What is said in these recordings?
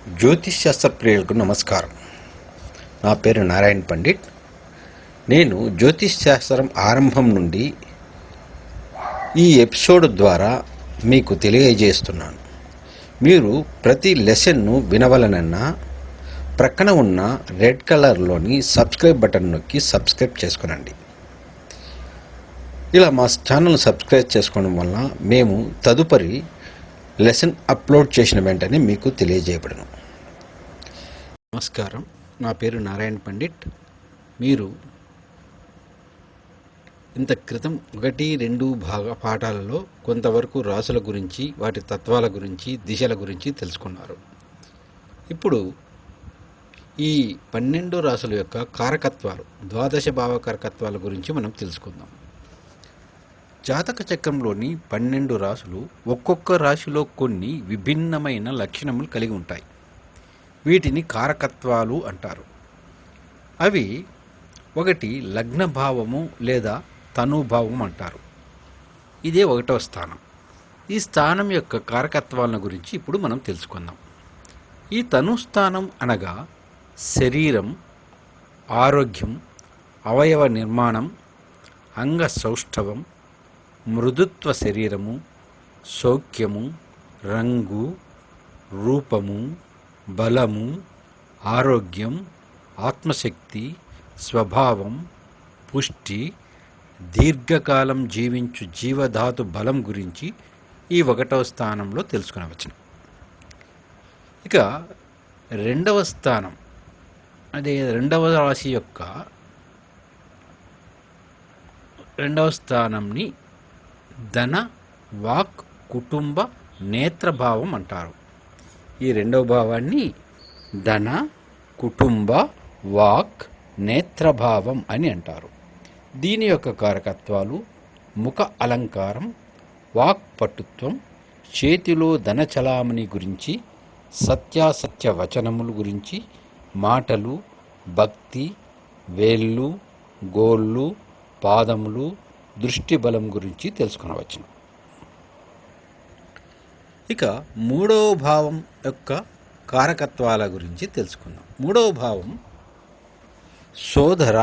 జ్యోతిష్ శాస్త్ర ప్రియులకు నమస్కారం. నా పేరు నారాయణ పండిట్. నేను జ్యోతిష్ శాస్త్రం ఆరంభం నుండి ఈ ఎపిసోడ్ ద్వారా మీకు తెలియజేస్తున్నాను. మీరు ప్రతి లెసన్ను వినవలనన్నా ప్రక్కన ఉన్న రెడ్ కలర్లోని సబ్స్క్రైబ్ బటన్ నొక్కి సబ్స్క్రైబ్ చేసుకునండి. ఇలా మా ఛానల్ సబ్స్క్రైబ్ చేసుకోవడం వల్ల మేము తదుపరి లెసన్ అప్లోడ్ చేసిన వెంటనే మీకు తెలియజేయబడను. నమస్కారం, నా పేరు నారాయణ పండిట్. మీరు ఇంత క్రితం 1-2 పాఠాలలో కొంతవరకు రాసుల గురించి, వాటి తత్వాల గురించి, దిశల గురించి తెలుసుకున్నారు. ఇప్పుడు ఈ 12 రాసుల యొక్క కారకత్వాలు, ద్వాదశ భావ కారకత్వాల గురించి మనం తెలుసుకుందాం. జాతక చక్రంలోని 12 రాసులు ఒక్కొక్క రాశిలో కొన్ని విభిన్నమైన లక్షణములు కలిగి ఉంటాయి. వీటిని కారకత్వాలు అంటారు. అవి 1 లగ్న భావము లేదా తనుభావం అంటారు. ఇదే 1వ స్థానం. ఈ స్థానం యొక్క కారకత్వాలను గురించి ఇప్పుడు మనం తెలుసుకుందాం. ఈ తనుస్థానం అనగా శరీరం, ఆరోగ్యం, అవయవ నిర్మాణం, అంగ సౌష్ఠవం, మృదుత్వ శరీరము, సౌఖ్యము, రంగు, రూపము, బలము, ఆరోగ్యం, ఆత్మశక్తి, స్వభావం, పుష్టి, దీర్ఘకాలం జీవించు జీవధాతు బలం గురించి ఈ 1వ స్థానంలో తెలుసుకునవచ్చు. ఇక 2వ స్థానం, అదే 2వ రాశి యొక్క 2వ స్థానంని ధన, వాక్, కుటుంబ, నేత్రభావం అంటారు. ఈ 2వ భావాన్ని ధన, కుటుంబ, వాక్, నేత్రభావం అని అంటారు. దీని యొక్క కారకత్వాలు ముఖ అలంకారం, వాక్ పటుత్వం, చేతిలో ధన చలామణి గురించి, సత్యాసత్య వచనములు గురించి, మాటలు, భక్తి, వేళ్ళు, గోళ్ళు, పాదములు, దృష్టి బలం గురించి తెలుసుకునవచ్చు. ఇక 3వ భావం యొక్క కారకత్వాల గురించి తెలుసుకుందాం. 3వ భావం సోదర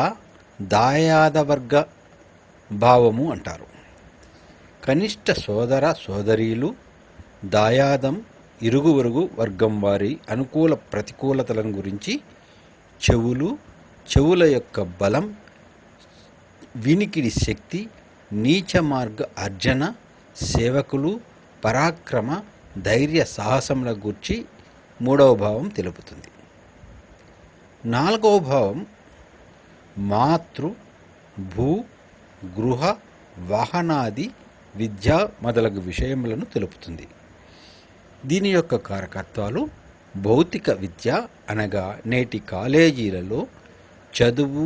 దాయాదవర్గ భావము అంటారు. కనిష్ట సోదర సోదరీలు, దాయాదం, ఇరుగువరుగు వర్గం వారి అనుకూల ప్రతికూలతలను గురించి, చెవుల యొక్క బలం, వినికిడి శక్తి, నీచ మార్గ అర్జన, సేవకులు, పరాక్రమ, ధైర్య సాహసముల గూర్చి 3వ భావం తెలుపుతుంది. 4వ భావం మాతృ, భూ, గృహ, వాహనాది, విద్య మొదలగు విషయములను తెలుపుతుంది. దీని యొక్క కారకత్వాలు భౌతిక విద్య అనగా నేటి కాలేజీలలో చదువు,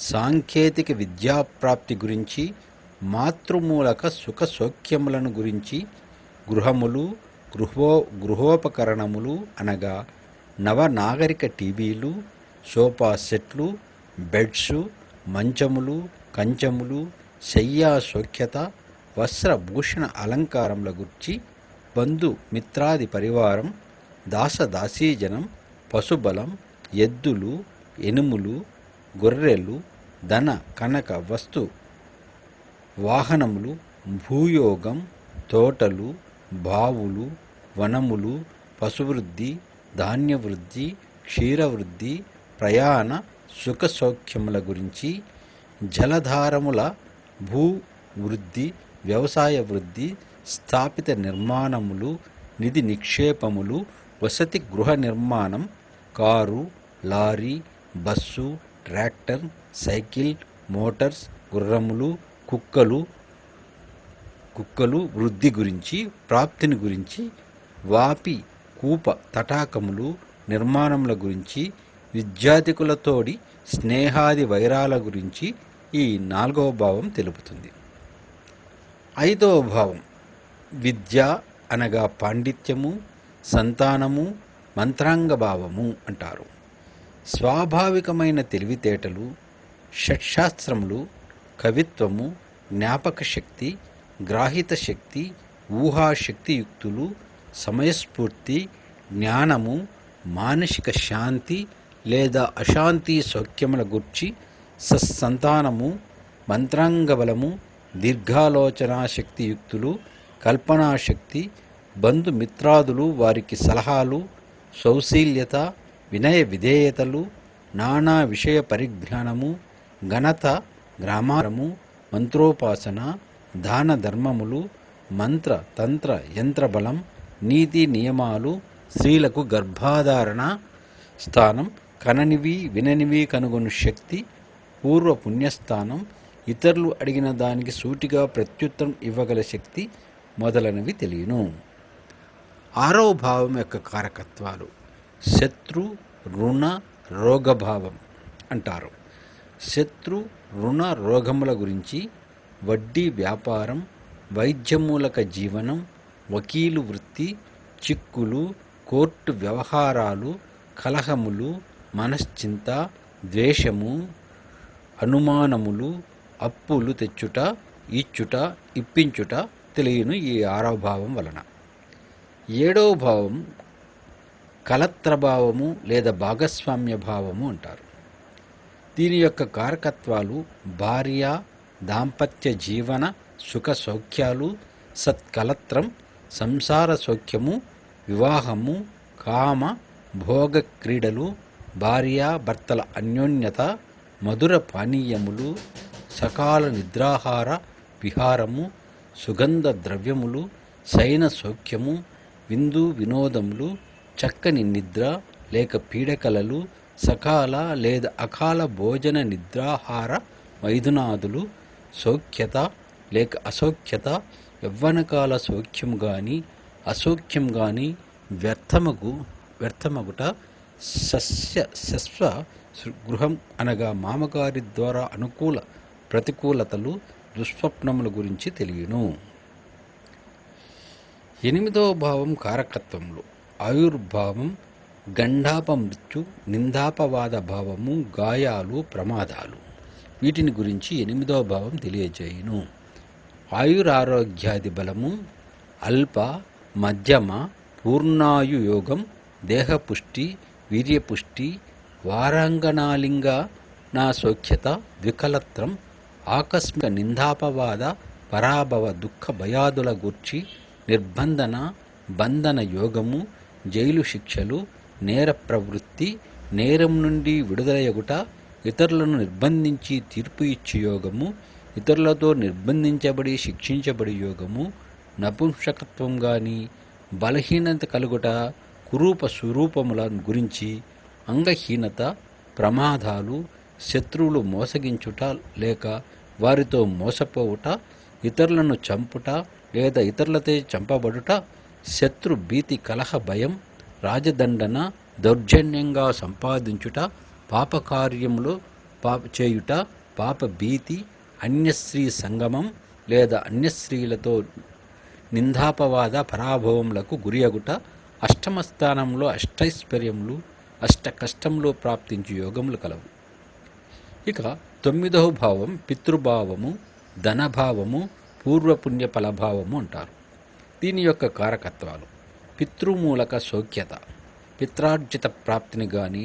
సాంకేతిక విద్యాప్రాప్తి గురించి, మాతృమూలక సుఖ సౌఖ్యములను గురించి, గృహములు, గృహోపకరణములు అనగా నవనాగరిక టీవీలు, సోఫా సెట్లు, బెడ్స్, మంచములు, కంచములు, శయ్యా సౌఖ్యత, వస్త్రభూషణ అలంకారముల గురించి, బంధు మిత్రాది పరివారం, దాసదాసీజనం, పశుబలం, ఎద్దులు, ఎనుములు, గొర్రెలు, ధన కనక వస్తు వాహనములు, భూయోగం, తోటలు, బావులు, వనములు, పశువృద్ధి, ధాన్యవృద్ధి, క్షీరవృద్ధి, ప్రయాణ సుఖ సౌఖ్యముల గురించి, జలధారముల భూ వృద్ధి, వ్యవసాయ వృద్ధి, స్థాపిత నిర్మాణములు, నిధి నిక్షేపములు, వసతి గృహ నిర్మాణం, car, lorry, bus, tractor, cycle, motors, గుర్రములు, కుక్కలు వృద్ధి గురించి, ప్రాప్తిని గురించి, వాపి కూప తటాకములు నిర్మాణముల గురించి, విద్యార్థికులతోడి స్నేహాది వైరాల గురించి ఈ 4వ భావం తెలుపుతుంది. 5వ భావం విద్య అనగా పాండిత్యము, సంతానము, మంత్రాంగ భావము అంటారు. స్వాభావికమైన తెలివితేటలు, షట్శాస్త్రములు, కవిత్వము, జ్ఞాపక శక్తి, గ్రాహిత శక్తి, ఊహాశక్తియుక్తులు, సమయస్ఫూర్తి, జ్ఞానము, మానసిక శాంతి లేదా అశాంతి సౌఖ్యముల గూర్చి సత్సంతానము, మంత్రాంగ బలము, దీర్ఘాలోచనా శక్తియుక్తులు, కల్పనాశక్తి, బంధుమిత్రాదులు వారికి సలహాలు, సౌశీల్యత, వినయ విధేయతలు, నానా విషయ పరిజ్ఞానము, ఘనత, గ్రామారము, మంత్రోపాసన, దాన ధర్మములు, మంత్ర తంత్ర యంత్రబలం, నీతి నియమాలు, స్త్రీలకు గర్భాధారణ స్థానం, కననివి విననివి కనుగొను శక్తి, పూర్వ పుణ్యస్థానం, ఇతరులు అడిగిన దానికి సూటిగా ప్రత్యుత్తరం ఇవ్వగల శక్తి మొదలైనవి తెలియను. 6వ భావం యొక్క కారకత్వాలు శత్రు, రుణ, రోగభావం అంటారు. శత్రు, రుణ, రోగముల గురించి వడ్డీ వ్యాపారం, వైద్యమూలక జీవనం, వకీలు వృత్తి, చిక్కులు, కోర్టు వ్యవహారాలు, కలహములు, మనశ్చింత, ద్వేషము, అనుమానములు, అప్పులు తెచ్చుట, ఇచ్చుట, ఇప్పించుట తెలియను ఈ 6వ భావం వలన. 7వ భావం కలత్రభావము లేదా భాగస్వామ్య భావము అంటారు. దీని యొక్క కారకత్వాలు భార్య, దాంపత్య జీవన సుఖ సౌఖ్యాలు, సత్కలత్రం, సంసార సౌఖ్యము, వివాహము, కామ భోగ క్రీడలు, భార్యాభర్తల అన్యోన్యత, మధుర పానీయములు, సకాల నిద్రాహార విహారము, సుగంధ ద్రవ్యములు, శయన సౌఖ్యము, విందు వినోదములు, చక్కని నిద్ర లేక పీడకలలు, సకాల లేదా అకాల భోజన నిద్రాహార మైథునాదులు, సౌఖ్యత లేక అసౌఖ్యత, యవ్వనకాల సౌఖ్యం గాని అసౌఖ్యం గాని, వ్యర్థమగుట, శస్వ గృహం అనగా మామగారి ద్వారా అనుకూల ప్రతికూలతలు, దుస్వప్నముల గురించి తెలియను. 8వ భావం కారకత్వములు ఆయుర్భావం, గండాపమృత్యు, నిందాపవాద భావము, గాయాలు, ప్రమాదాలు. వీటిని గురించి 8వ భావం తెలియజేయును. ఆయురారోగ్యాది బలము, అల్ప, మధ్యమ, పూర్ణాయు యోగం, దేహపుష్టి, వీర్యపుష్టి, వారాంగనాలింగ నా సౌఖ్యత, ద్వికలత్రం, ఆకస్మిక నిందాపవాద పరాభవ దుఃఖ భయాదుల గూర్చి, నిర్బంధన బంధన యోగము, జైలు శిక్షలు, నేర ప్రవృత్తి, నేరం నుండి విడుదలయగుట, ఇతరులను నిర్బంధించి తీర్పు ఇచ్చు యోగము, ఇతరులతో నిర్బంధించబడి శిక్షించబడి యోగము, నపుంసకత్వం గాని బలహీనత కలుగుట, కురూప స్వరూపముల గురించి, అంగహీనత, ప్రమాదాలు, శత్రువులు మోసగించుట లేక వారితో మోసపోవుట, ఇతరులను చంపుట లేదా ఇతరులతో చంపబడుట, శత్రు భీతి, కలహ భయం, రాజదండన, దౌర్జన్యంగా సంపాదించుట, పాపకార్యములు చేయుట, పాప భీతి, అన్యస్త్రీ సంగమం లేదా అన్యస్త్రీలతో నిందాపవాద పరాభవములకు గురియగుట, అష్టమ స్థానంలో అష్టైశ్వర్యములు, అష్ట కష్టములు ప్రాప్తించు యోగములు కలవు. ఇక 9వ భావం పితృభావము, ధనభావము, పూర్వపుణ్య ఫలభావము అంటారు. దీని యొక్క కారకత్వాలు పితృమూలక సౌఖ్యత, పిత్రార్జిత ప్రాప్తిని గాని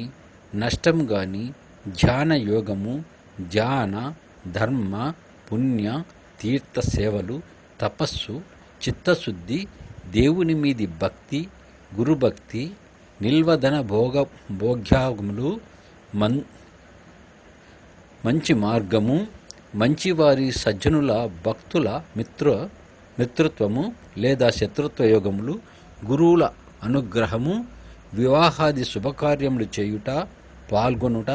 నష్టం గాని, ధ్యాన యోగము, ధ్యాన ధర్మ పుణ్య తీర్థ సేవలు, తపస్సు, చిత్తశుద్ధి, దేవుని మీది భక్తి, గురుభక్తి, నిల్వధన భోగ్యాగములు, మంచి మార్గము, మంచివారి సజ్జనుల భక్తుల మిత్రత్వము లేదా శత్రుత్వ యోగములు, గురువుల అనుగ్రహము, వివాహాది శుభకార్యములు చేయుట, పాల్గొనుట,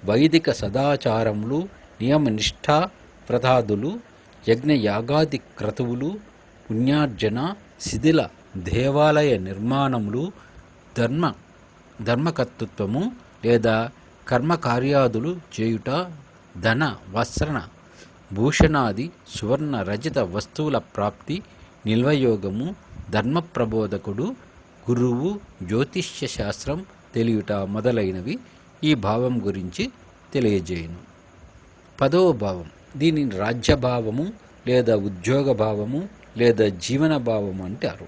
వైదిక సదాచారములు, నియమనిష్ట ప్రతాదులు, యజ్ఞయాగాది క్రతువులు, పుణ్యార్జన, శిథిల దేవాలయ నిర్మాణములు, ధర్మకర్తృత్వము లేదా కర్మకార్యాదులు చేయుట, ధన వస్త్రణ భూషణాది సువర్ణ రజిత వస్తువుల ప్రాప్తి, నిల్వయోగము, ధర్మప్రబోధకుడు, గురువు, జ్యోతిష్య శాస్త్రం తెలియుట మొదలైనవి ఈ భావం గురించి తెలియజేయును. 10వ భావం దీనిని రాజ్యభావము లేదా ఉద్యోగ భావము లేదా జీవన భావము అంటారు.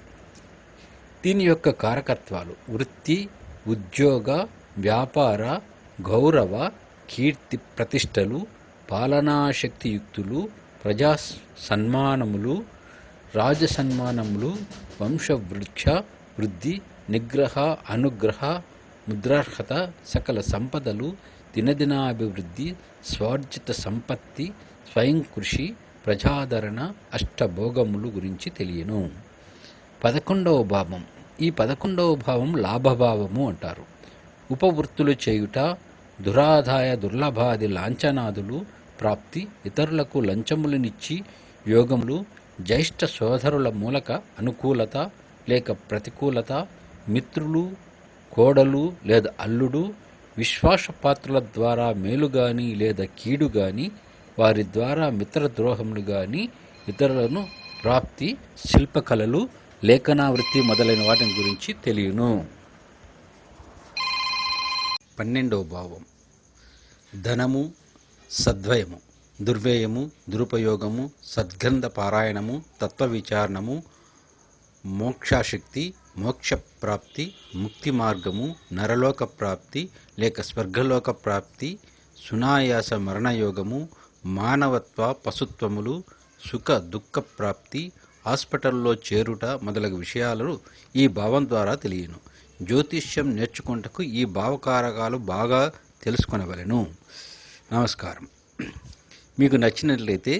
దీని యొక్క కారకత్వాలు వృత్తి, ఉద్యోగ, వ్యాపార, గౌరవ, కీర్తి ప్రతిష్టలు, పాలనాశక్తియుక్తులు, ప్రజా సన్మానములు, రాజసన్మానములు, వంశవృక్ష వృద్ధి, నిగ్రహ, అనుగ్రహ, ముద్రార్హత, సకల సంపదలు, దినదినాభివృద్ధి, స్వార్జిత సంపత్తి, స్వయం కృషి, ప్రజాదరణ, అష్టభోగములు గురించి తెలియను. 11వ భావం. ఈ 11వ భావం లాభభావము అంటారు. ఉపవృత్తులు చేయుట, దురాదాయ దుర్లభాది లాంఛనాదులు ప్రాప్తి, ఇతరులకు లంచములనిచ్చి యోగములు, జ్యేష్ఠ సోదరుల మూలక అనుకూలత లేక ప్రతికూలత, మిత్రులు, కోడలు లేదా అల్లుడు, విశ్వాసపాత్రుల ద్వారా మేలు గాని లేదా కీడు గాని, వారి ద్వారా మిత్రద్రోహములు గాని, ఇతరులను ప్రాప్తి, శిల్పకళలు, లేఖనావృత్తి మొదలైన వాటిని గురించి తెలియను. 12వ భావం. ధనము, సద్వయము, దుర్వ్యయము, దురుపయోగము, సద్గ్రంథ పారాయణము, తత్వవిచారణము, మోక్షాశక్తి, మోక్షప్రాప్తి, ముక్తి మార్గము, నరలోక ప్రాప్తి లేక స్వర్గలోక ప్రాప్తి, సునాయాస మరణయోగము, మానవత్వ పశుత్వములు, సుఖ దుఃఖ ప్రాప్తి, హాస్పిటల్లో చేరుట మొదలగు విషయాలను ఈ భావం ద్వారా తెలియను. జ్యోతిష్యం నేర్చుకుంటకు ఈ భావకారకాలు బాగా తెలుసుకొనవలెను. నమస్కారం. మీకు నచ్చినట్లయితే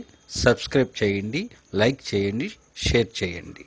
సబ్స్క్రైబ్ చేయండి, లైక్ చేయండి, షేర్ చేయండి.